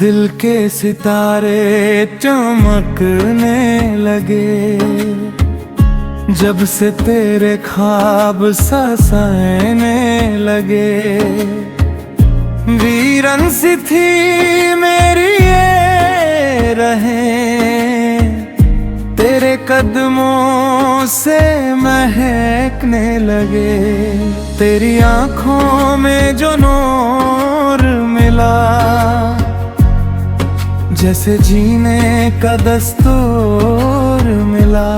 दिल के सितारे चमकने लगे जब से तेरे ख्वाब ससाने लगे। वीरन सी थी मेरी ये रहें, तेरे कदमों से महकने लगे। तेरी आँखों में जो नूर मिला, जैसे जीने का दस्तूर मिला।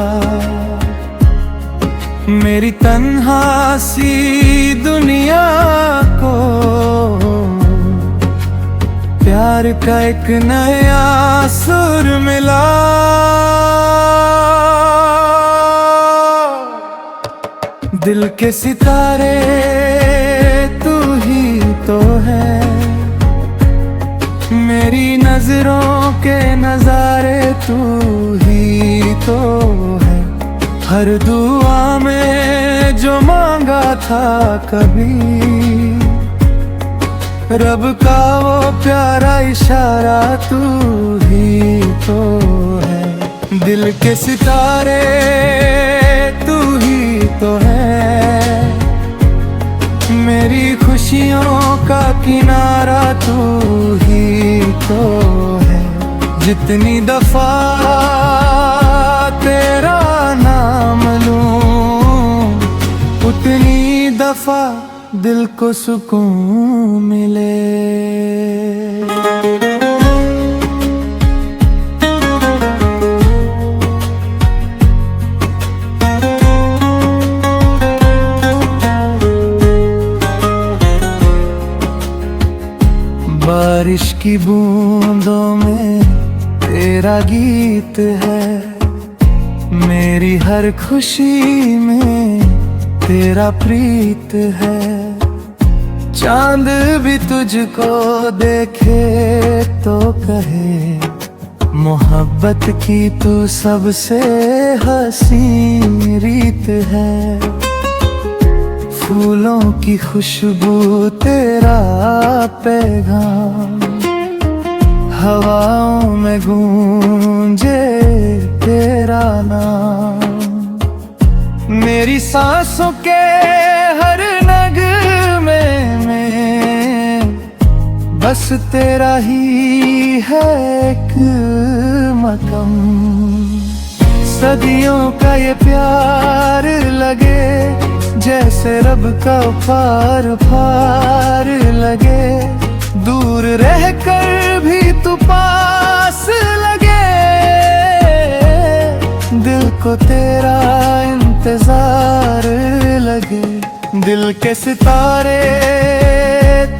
मेरी तन्हा सी दुनिया को प्यार का एक नया सुर मिला। दिल के सितारे तू ही तो है, मेरी नजरों के नजारे तू ही तो है। हर दुआ में जो मांगा था कभी, रब का वो प्यारा इशारा तू ही तो है। दिल के सितारे तू ही तो है, मेरी खुशियों का किनारा तू ही तो है। जितनी दफा तेरा नाम लूं, उतनी दफा दिल को सुकून मिले। बारिश की बूंदों में तेरा गीत है, मेरी हर खुशी में तेरा प्रीत है। चांद भी तुझको देखे तो कहे, मोहब्बत की तू सबसे हसीन रीत है। फूलों की खुशबू तेरा पैगाम, हवाओं में गूंजे तेरा नाम। मेरी सांसों के हर नगमे में बस तेरा ही है एक मकम। सदियों का ये प्यार लगे जैसे रब का पार पार लगे। दूर रहकर भी तू पास लगे, दिल को तेरा इंतजार लगे। दिल के सितारे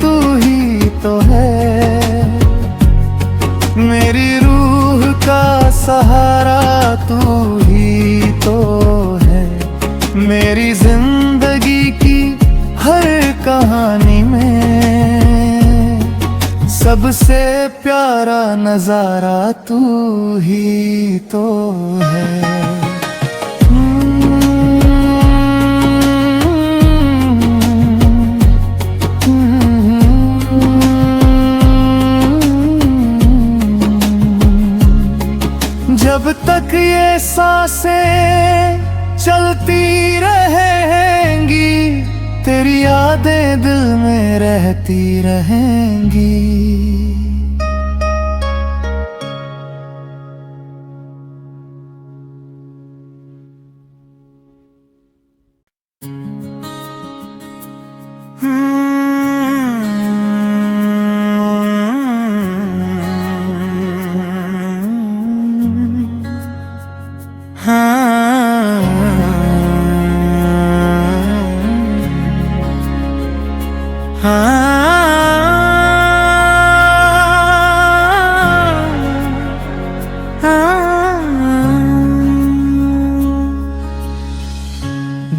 तू ही तो है, मेरी रूह का सहारा तू ही तो है। मेरी जिंदगी की हर कहानी में सबसे प्यारा नजारा तू ही तो है। जब तक ये सांसें चलती रहेंगी, तेरी यादें दिल में रहती रहेंगी।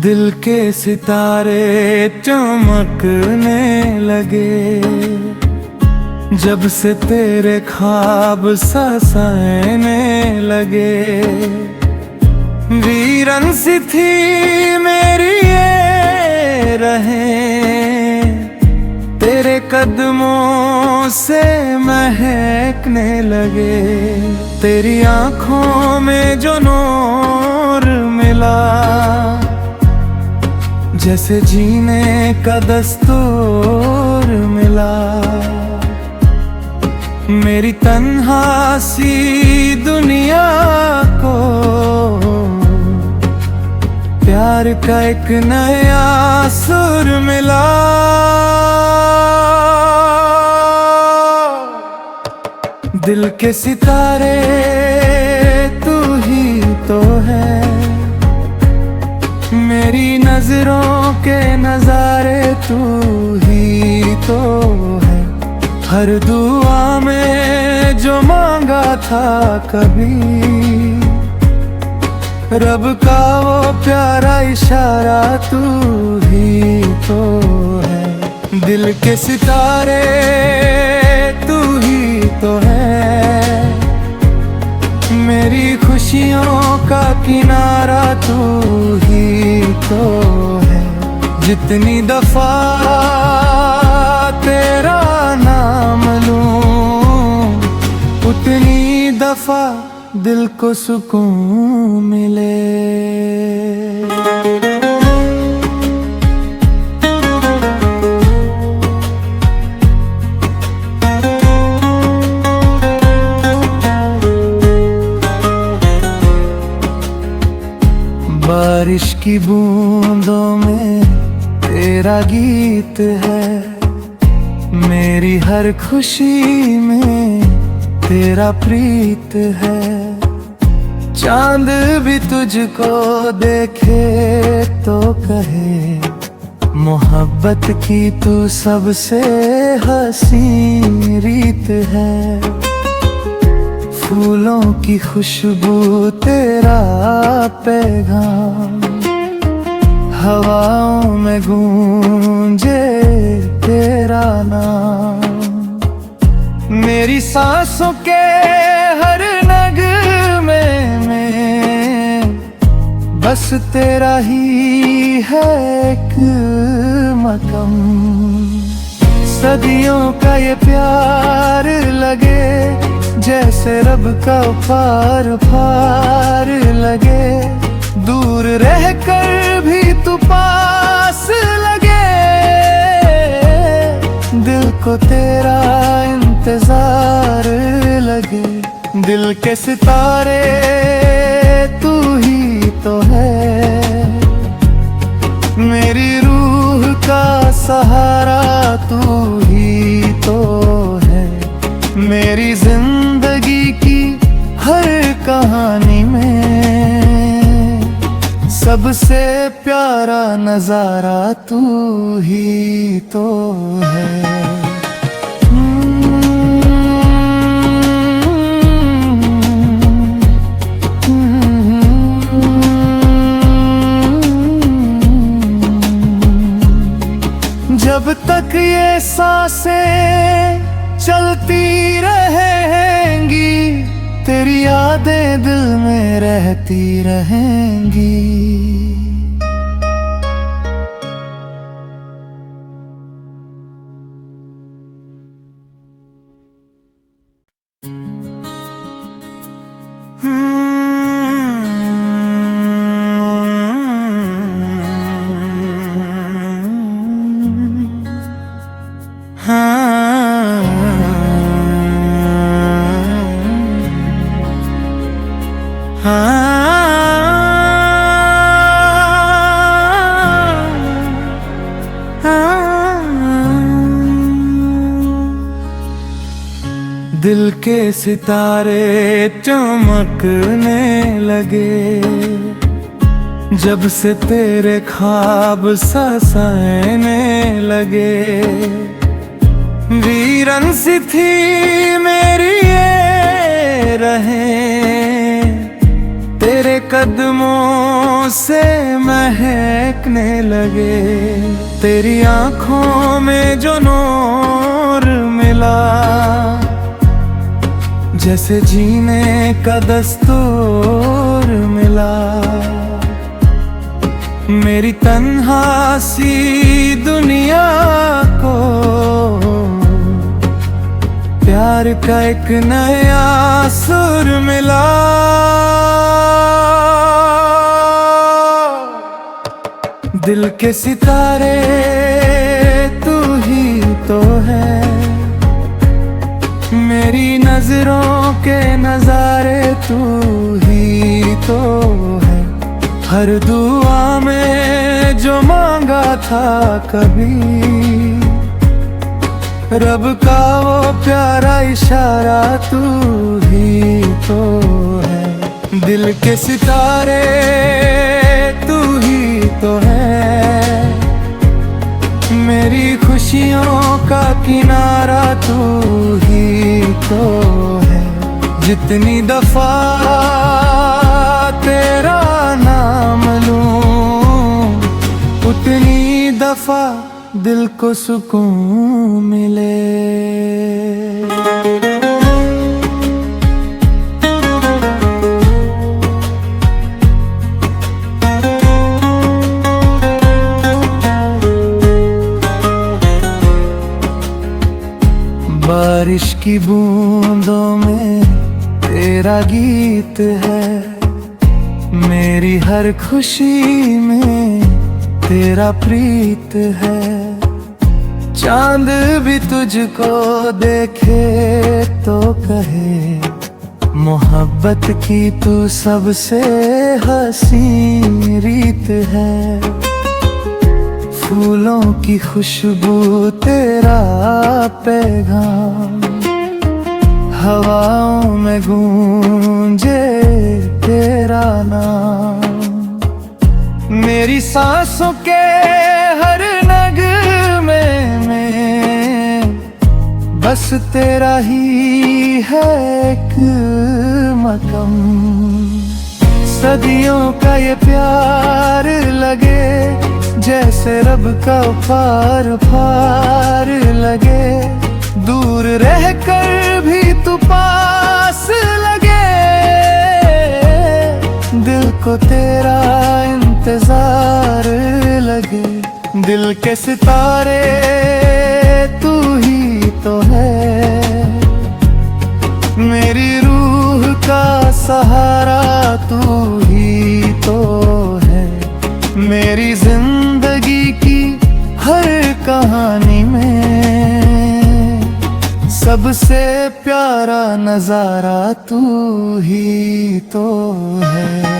दिल के सितारे चमकने लगे जब से तेरे ख्वाब ससाने लगे। वीरन सी थी मेरी ये रहें, तेरे कदमों से महकने लगे। तेरी आंखों में जो नूर मिला, जैसे जीने का दस्तूर मिला। मेरी तन्हा सी दुनिया को प्यार का एक नया सुर मिला। दिल के सितारे तू ही तो है, मेरी नजरों के नजारे तू ही तो है। हर दुआ में जो मांगा था कभी, रब का वो प्यारा इशारा तू ही तो है। दिल के सितारे तू ही तो है, मेरी खुशियों का किनारा तू ही तो है। जितनी दफा तेरा नाम लूं, उतनी दफा दिल को सुकून मिले। बारिश की बूंदों में तेरा गीत है, मेरी हर खुशी में तेरा प्रीत है। चांद भी तुझको देखे तो कहे, मोहब्बत की तू सबसे हसीन रीत है। फूलों की खुशबू तेरा पैगाम, हवाओं में गूंजे तेरा नाम। मेरी सांसों के हर नगमे में बस तेरा ही है एक मकम। सदियों का ये प्यार लगे, जैसे रब का पार पार लगे। दूर रहकर भी तू पास लगे, दिल को तेरा इंतजार लगे। दिल के सितारे तू ही तो है, मेरी रूह का सहारा तू ही तो है। मेरी जिंदगी की हर कहानी में सबसे प्यारा नजारा तू ही तो है। जब तक ये सांसें चलती रहेंगी, तेरी यादें दिल में रहती रहेंगी। दिल के सितारे चमकने लगे, जब से तेरे ख्वाब ससाने लगे। वीरन सी थी मेरी ये रहें, तेरे कदमों से महकने लगे। तेरी आंखों में जो नूर मिला, जैसे जीने का दस्तूर मिला। मेरी तन्हा सी दुनिया को प्यार का एक नया सुर मिला। दिल के सितारे तू ही तो है, मेरी नजरों के नजारे तू ही तो है। हर दुआ में जो मांगा था कभी, रब का वो प्यारा इशारा तू ही तो है। दिल के सितारे तू ही तो है, मेरी खुशियों का किनारा तू ही तो है। जितनी दफा तेरा नाम लूं, उतनी दफा दिल को सुकून मिले। बारिश की बूंदों में तेरा गीत है, मेरी हर खुशी में तेरा प्रीत है। चांद भी तुझको देखे तो कहे, मोहब्बत की तू सबसे हसीन रीत है। फूलों की खुशबू तेरा पैगाम, हवाओं में गूंजे तेरा नाम। मेरी सांसों के हर नगमे में बस तेरा ही है एक मकम। सदियों का ये प्यार लगे जैसे रब का पार पार लगे। दूर रहकर भी तू पास लगे, दिल को तेरा इंतजार लगे। दिल के सितारे तू ही तो है, मेरी रूह का सहारा तू ही तो है। मेरी जिंदगी की हर कहानी में सबसे प्यारा नजारा तू ही तो है।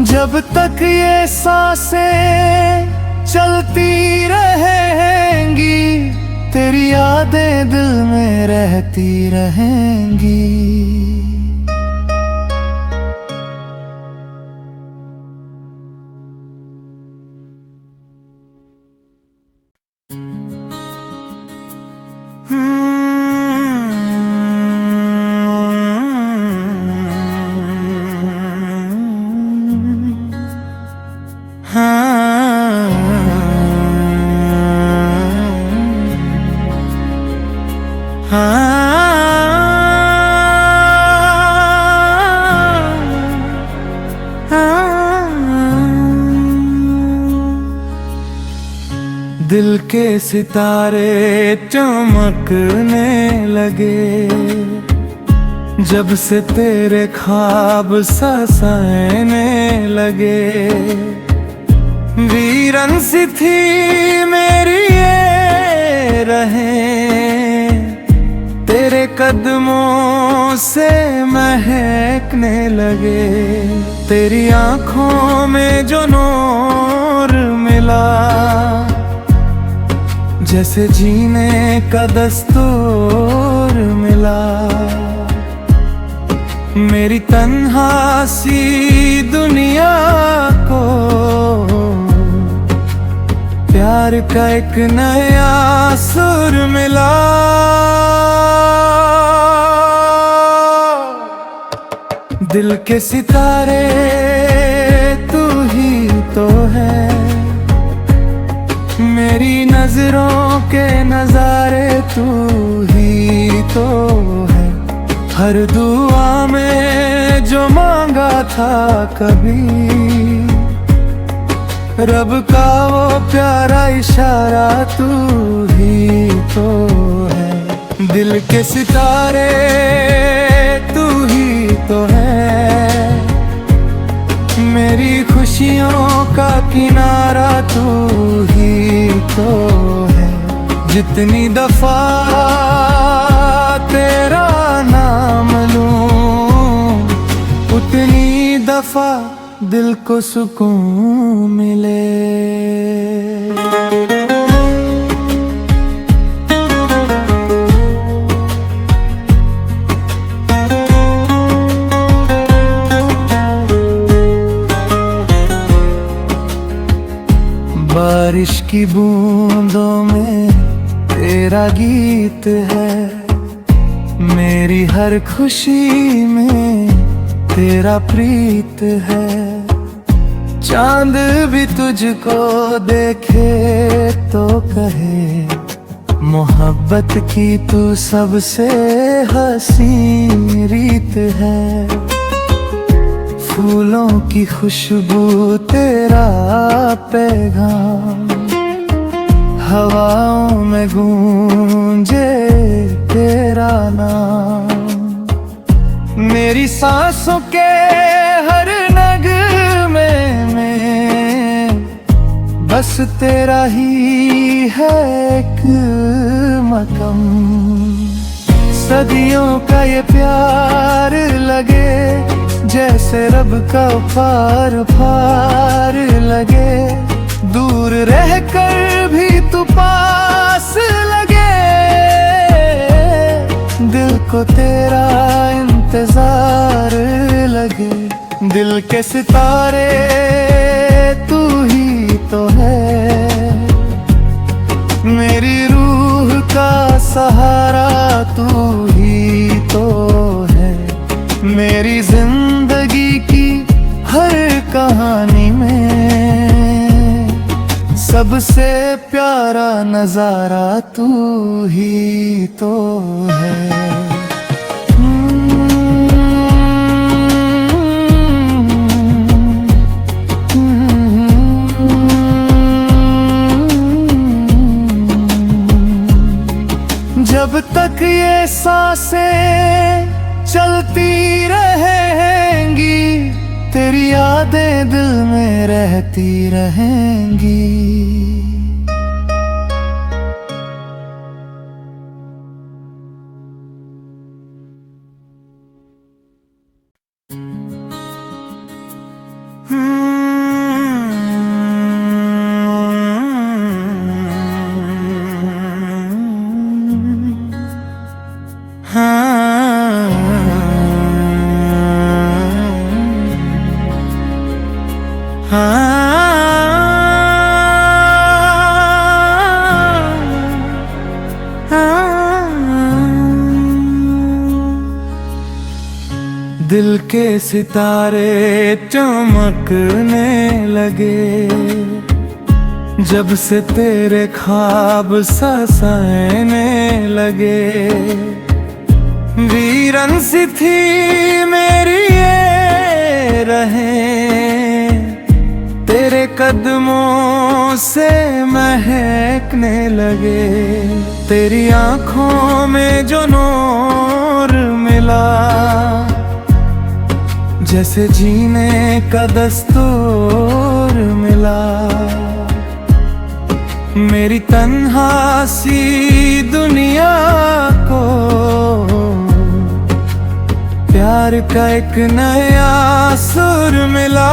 जब तक ये सांसें चलती रहेंगी, तेरी यादें दिल में रहती रहेंगी। दिल के सितारे चमकने लगे, जब से तेरे ख्वाब ससाने लगे। वीरन सी थी मेरी ये रहें, तेरे कदमों से महकने लगे। तेरी आँखों में जो नूर मिला, जैसे जीने का दस्तूर मिला। मेरी तन्हा सी दुनिया को प्यार का एक नया सुर मिला। दिल के सितारे तू ही तो है, मेरी नजरों के नजारे तू ही तो है। हर दुआ में जो मांगा था कभी, रब का वो प्यारा इशारा तू ही तो है। दिल के सितारे तू ही तो है, मेरी खुशियों का किनारा तू ही तो है। जितनी दफा तेरा नाम लूं, उतनी दफा दिल को सुकून मिले। बारिश की बूंदों में तेरा गीत है, मेरी हर खुशी में तेरा प्रीत है। चांद भी तुझको देखे तो कहे, मोहब्बत की तू सबसे हसीन रीत है। फूलों की खुशबू तेरा पैगाम, हवाओं में गूंजे तेरा नाम। मेरी सांसों के हर नगमे में बस तेरा ही है एक मक़म। सदियों का ये प्यार लगे जैसे रब का पार लगे, दूर रहकर भी तू पास लगे। दिल को तेरा इंतजार लगे, दिल के सितारे तू ही तो है। मेरी रूह का सहारा तू ही तो है। मेरी जिंदगी की हर कहानी में सबसे प्यारा नजारा तू ही तो है। जब तक ये सांसें चलती रहेंगी, तेरी यादें दिल में रहती रहेंगी। दिल के सितारे चमकने लगे, जब से तेरे ख्वाब ससाने लगे। वीरन सी थी मेरी ये रहें, तेरे कदमों से महकने लगे। तेरी आँखों में जो नूर मिला, जैसे जीने का दस्तूर मिला। मेरी तन्हा सी दुनिया को प्यार का एक नया सुर मिला।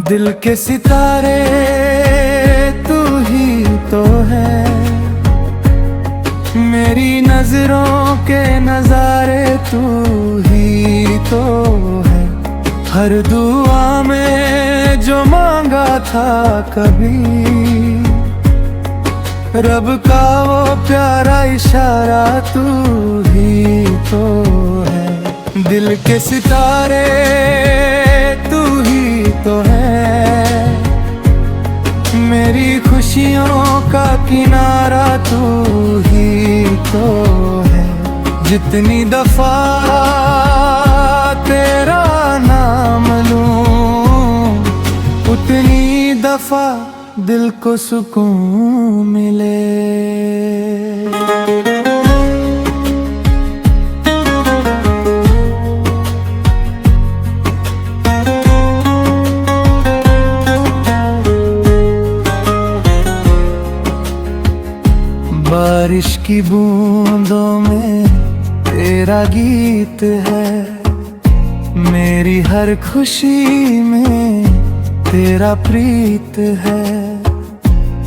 दिल के सितारे तू ही तो है, मेरी नजरों के नजारे तू ही तो है। हर दुआ में जो मांगा था कभी, रब का वो प्यारा इशारा तू ही तो है। दिल के सितारे तू ही तो है, मेरी खुशियों का किनारा तू ही तो है। जितनी दफा तेरा नाम लूं, उतनी दफा दिल को सुकून मिले। बारिश की बूंदों में तेरा गीत है, मेरी हर खुशी में तेरा प्रीत है।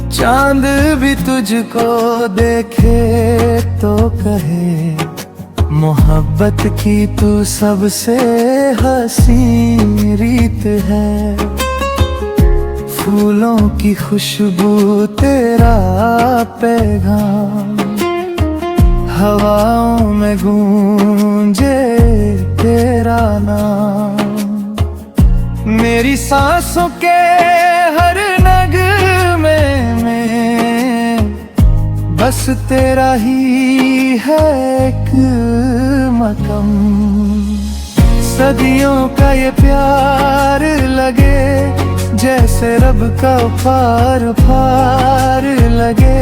चांद भी तुझको देखे तो कहे, मोहब्बत की तू सबसे हसीन रीत है। फूलों की खुशबू तेरा पैगाम, हवाओं में गूंजे तेरा नाम। मेरी सांसों के हर नगमे में बस तेरा ही है एक मकम। सदियों का ये प्यार लगे जैसे रब का पार लगे।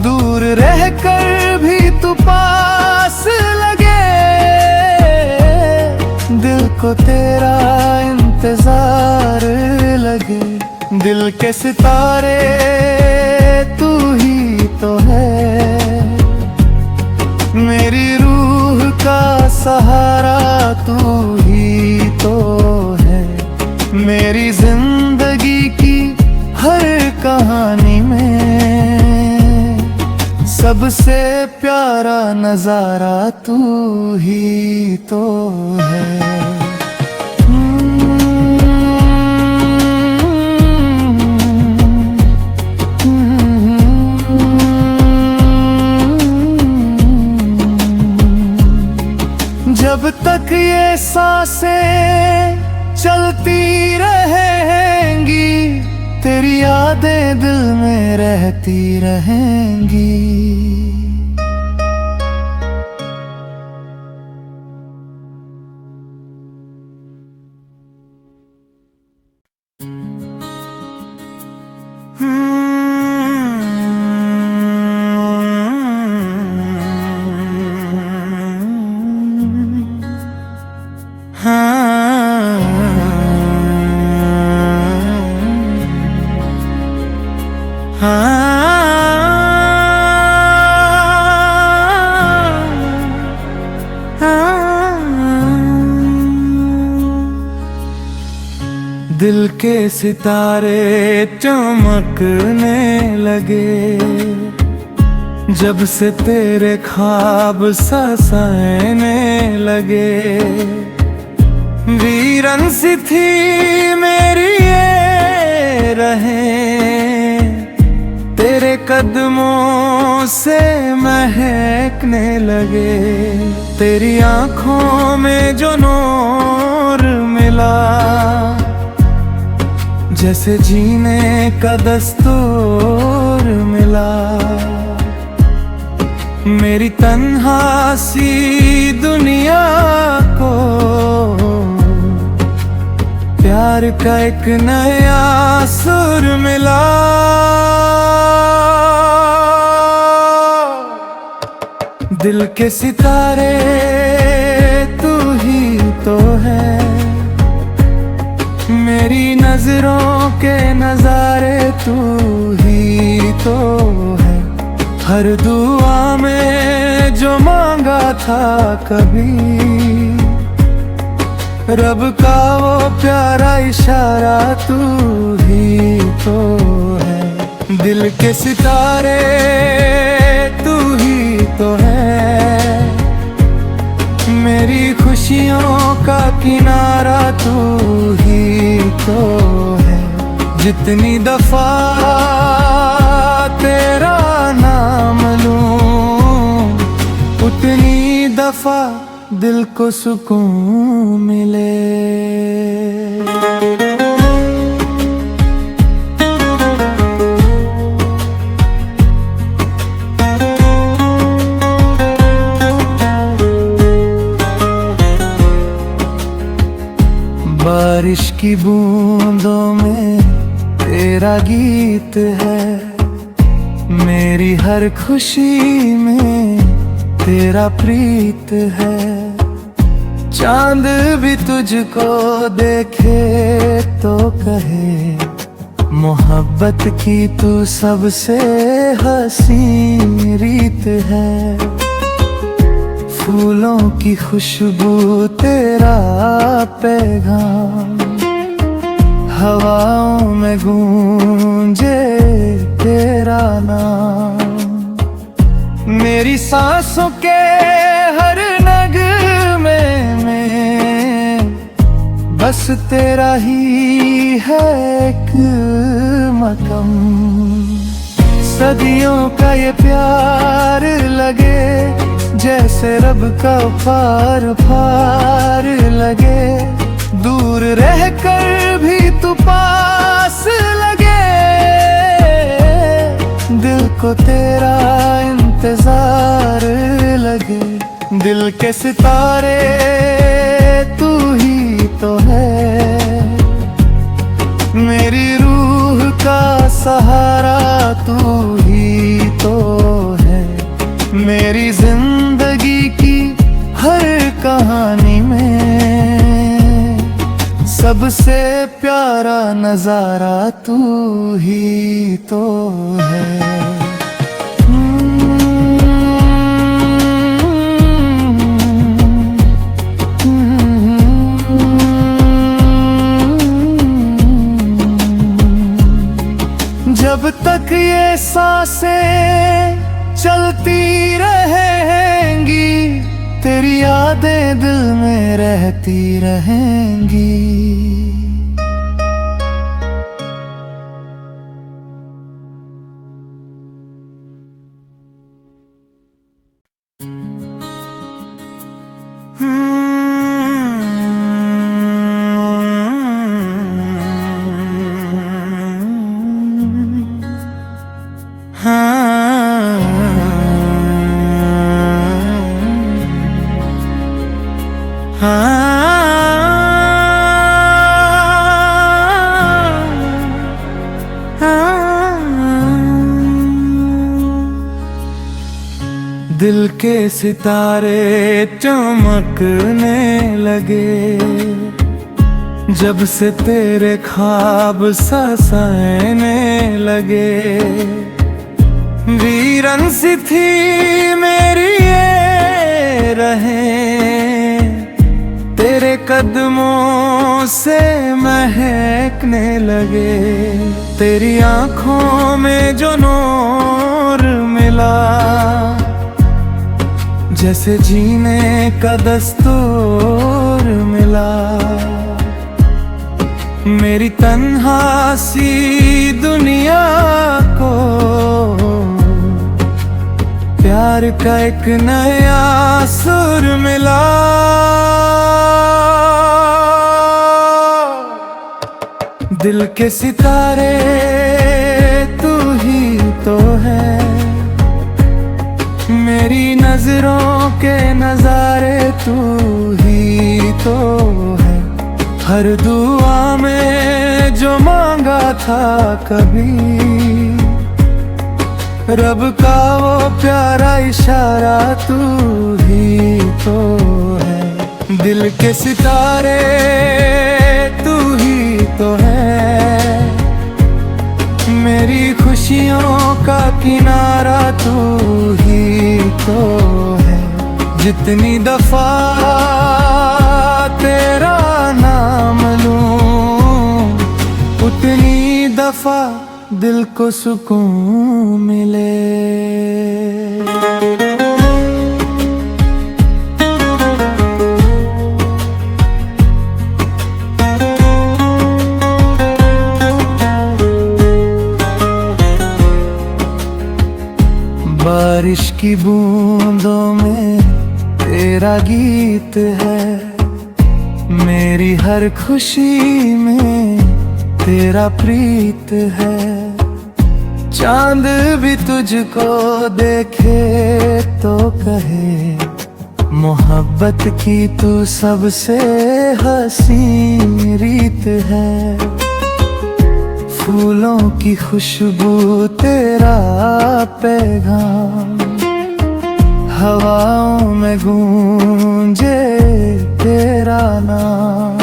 दूर रहकर भी तू पास लगे, दिल को तेरा इंतजार लगे। दिल के सितारे तू ही तो है, मेरी रूह का सहारा तू ही तो है। मेरी जिंदगी की हर कहानी में सबसे प्यारा नजारा तू ही तो है। जब तक ये सांसें चलती रहेंगी, तेरी यादें दिल में रहती रहेंगी। दिल के सितारे चमकने लगे, जब से तेरे ख्वाब ससाने लगे। वीरन सी थी मेरी ये रहें, तेरे कदमों से महकने लगे। तेरी आँखों में जो नूर मिला, जैसे जीने का दस्तूर मिला। मेरी तन्हा सी दुनिया को प्यार का एक नया सुर मिला। दिल के सितारे तू ही तो है, मेरी नजरों के नजारे तू ही तो है। हर दुआ में जो मांगा था कभी, रब का वो प्यारा इशारा तू ही तो है। दिल के सितारे तू ही तो है, मेरी खुशियों का किनारा तू ही तो है। जितनी दफा तेरा नाम लूं, उतनी दफा दिल को सुकून मिले। की बूंदों में तेरा गीत है, मेरी हर खुशी में तेरा प्रीत है। चांद भी तुझको देखे तो कहे, मोहब्बत की तू सबसे हसीन रीत है। फूलों की खुशबू तेरा पैगाम, हवाओं में गूंजे तेरा नाम। मेरी सांसों के हर नगमे में बस तेरा ही है एक मकम। सदियों का ये प्यार लगे जैसे रब का पार लगे। दूर रहकर भी तू पास लगे, दिल को तेरा इंतजार लगे। दिल के सितारे तू ही तो है, मेरी रूह का सहारा तू ही तो है। मेरी जिंदगी की हर कहानी में सबसे प्यारा नजारा तू ही तो है। जब तक ये सांसें चलती रहेंगी, तेरी यादें दिल में रहती रहेंगी। दिल के सितारे चमकने लगे, जब से तेरे ख्वाब ससाने लगे। वीरन सी थी मेरी ये रहें, तेरे कदमों से महकने लगे। तेरी आँखों में जो नूर मिला, जैसे जीने का दस्तूर मिला। मेरी तन्हा सी दुनिया को प्यार का एक नया सुर मिला। दिल के सितारे तू ही तो है, मेरी नजरों के नजारे तू ही तो है। हर दुआ में जो मांगा था कभी, रब का वो प्यारा इशारा तू ही तो है। दिल के सितारे तू ही तो है, मेरी खुशियों का किनारा तू ही तो है। जितनी दफा तेरा नाम लूं, उतनी दफा दिल को सुकून मिले। बारिश की बूंदों में तेरा गीत है, मेरी हर खुशी में तेरा प्रीत है। चांद भी तुझको देखे तो कहे, मोहब्बत की तू सबसे हसी रीत है, फूलों की खुशबू तेरा पैगाम, हवाओं में गूंजे तेरा नाम।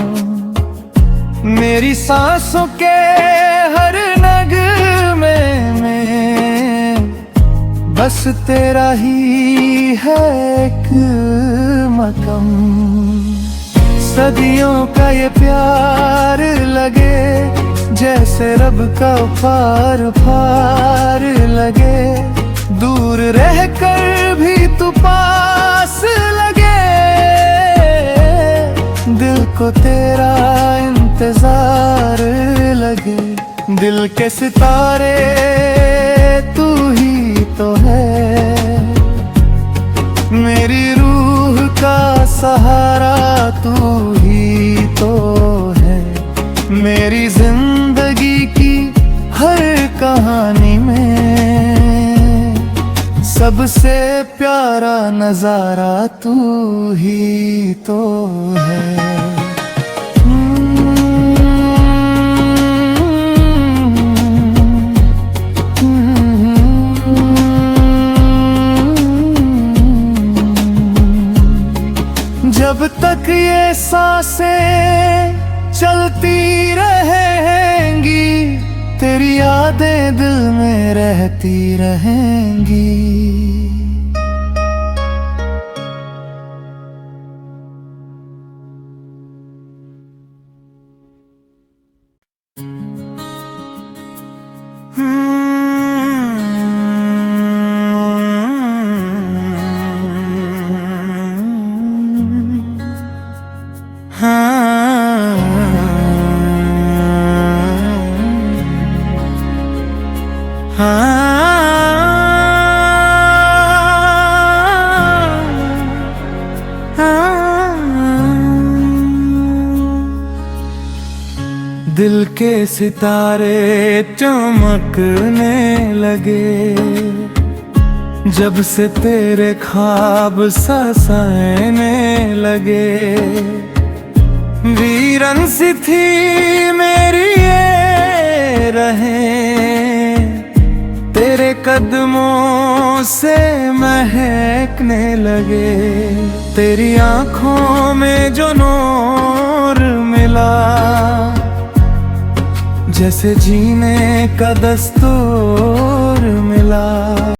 मेरी सांसों के हर नगमे में बस तेरा ही है एक मकम। सदियों का ये प्यार लगे जैसे रब का पार पार लगे, दूर रहकर भी तू पास लगे, दिल को तेरा इंतजार लगे। दिल के सितारे तू ही तो है, मेरी रूह का सहारा तू ही तो है। मेरी जिंदगी की हर कहानी में सबसे प्यारा नजारा तू ही तो है। जब तक ये सांसें चलती रहेंगी, तेरी यादें दिल में रहती रहेंगी। दिल के सितारे चमकने लगे जब से तेरे ख्वाब ससाने लगे। वीरन सी थी मेरी ये रहें, तेरे कदमों से महकने लगे। तेरी आँखों में जो नूर मिला, जैसे जीने का दस्तूर मिला।